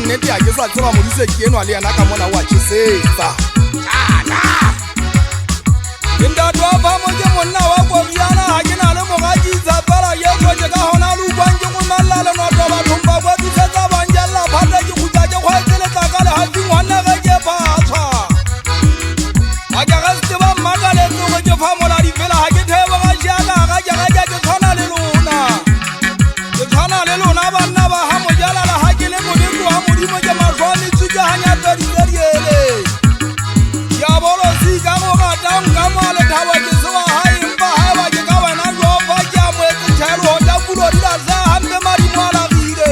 nnete ya ke sa tseba modise ke enwa le yana ka mona wa tšhisetsa ntate wa phamo ke monna wa koriana ga ke na le mogakitsa fela ye tsoke ka gona lukwang ke gomalela lenoto bathong ba kwadisetsa banjelela phata ke kgutla ke kgwaetse letlaka le gating gwanne ge ke phatshwa ga ke ga sete ba mmakaletse go ke famoladi fela ga ke thebogašiakaga ke ga ke tshwana le lona ke tshwana le lona banna ba ga mojalala ga ke le modimo wa modimo ke mašwanetse ke ganyapeditsediele ya bolosi ka go gatang ka moale thaba ke sewa gaempa gaeba ke ka wena jofa ke a moetsetšhelo ja kulo di lasa gampe madimo a lagile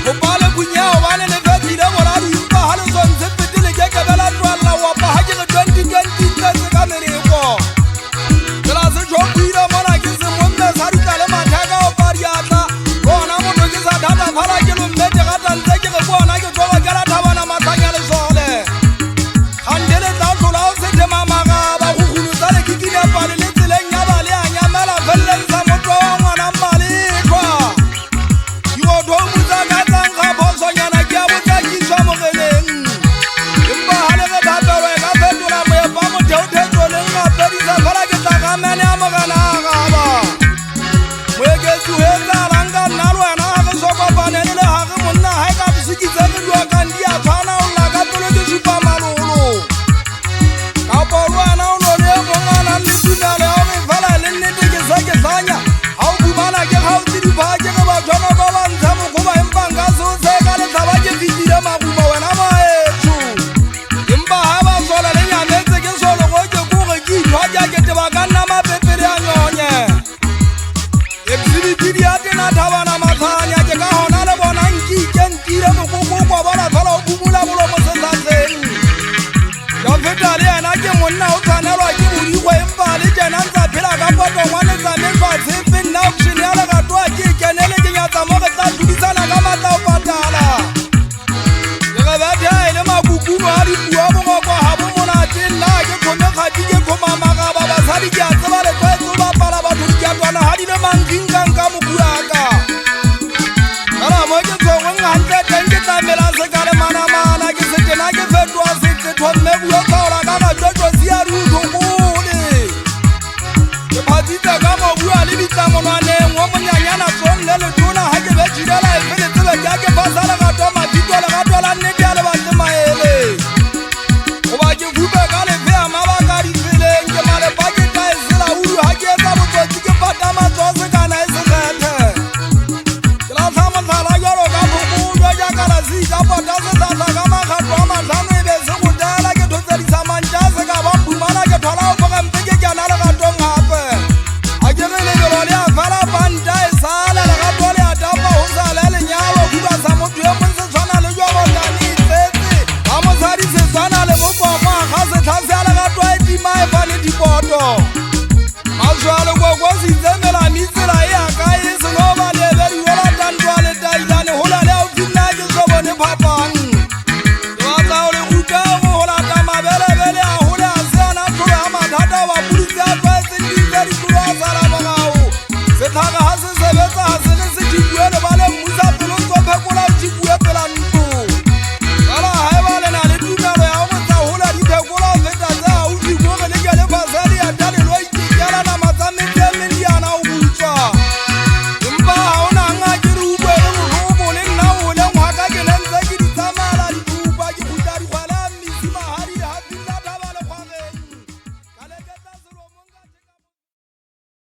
gopale kunyeo ba ne lefetile boladimpa ga le tshwantse fetile ke kebela twalela wapa ga ke re 2020 tletse ka mereko tsela se tšhokwile mona ke se momme sa dita le matheka o padiatla bona motho ke sa thata phala ke lommete gatantse ke re bona ke tloba ke la thabana matlhanya lesole gandele tla tlola o sete mamagaba go golotsa le kikinepale le tseleng ya bale a nyamela feleleng sa motho wa ngwana mmalethwa diotho motsa ka tlang ga phosonyana ke a botsakiswa mogeneng empa ga le ge thapelwe ka fetola moepa motheothetsoleng ngapedisa fela ke tlakamene a mogana a gaba moeketsi o etsalang ka nna le wena ga ge sokopanene le gage monna ga e ka bosekitsene diwakang di a tshwana o lla ka pelo ke supa malolo kapo le wena o nole e mong a nang le tumelo ya gore fela le nnete ke se ke tlanya ga o bumana ke gaotse diphaa ke ge bathwana ba bantsha mokgoba empa nka seo se ka letlhaba ke fetile maguma wena maetso empa ga ba sola le nyametse ke sologo ke kore ke ithwa ke a kete ba ka nna mapepele a nyonye exhibitidi ya tena thabana matlhanya ke ka gona le bona nkikenkile mokokokwa bona fela o bumula bolomo setlatleng ya feta le yena ke monna o tshwanelwa ke bodikgo empa le jena ntsa phela ka potongwane tsamefashefe nna option ya legatoa ke ikenele ke nyatsa mo ge tla tlodisana ka matla o patala ke ge bethe e le makukuno a dipua bongoko ga bo monate nna ke kgome kgati ke kgomamagaba basadi ke a tseba letlwaetse o bapala batho dikiatwana ga di le mankinkang ka mokuaka fela mo ke tshwengweng gantle teng ke tlamela se ka le manamana ke setena ke fetoa setsetho mme buo kgaola ka gatswetswesi ya diuthokole ke phatsitse ka mobua le ditlamonwaneng wo monyanyana tsong le letona ga ke betšhile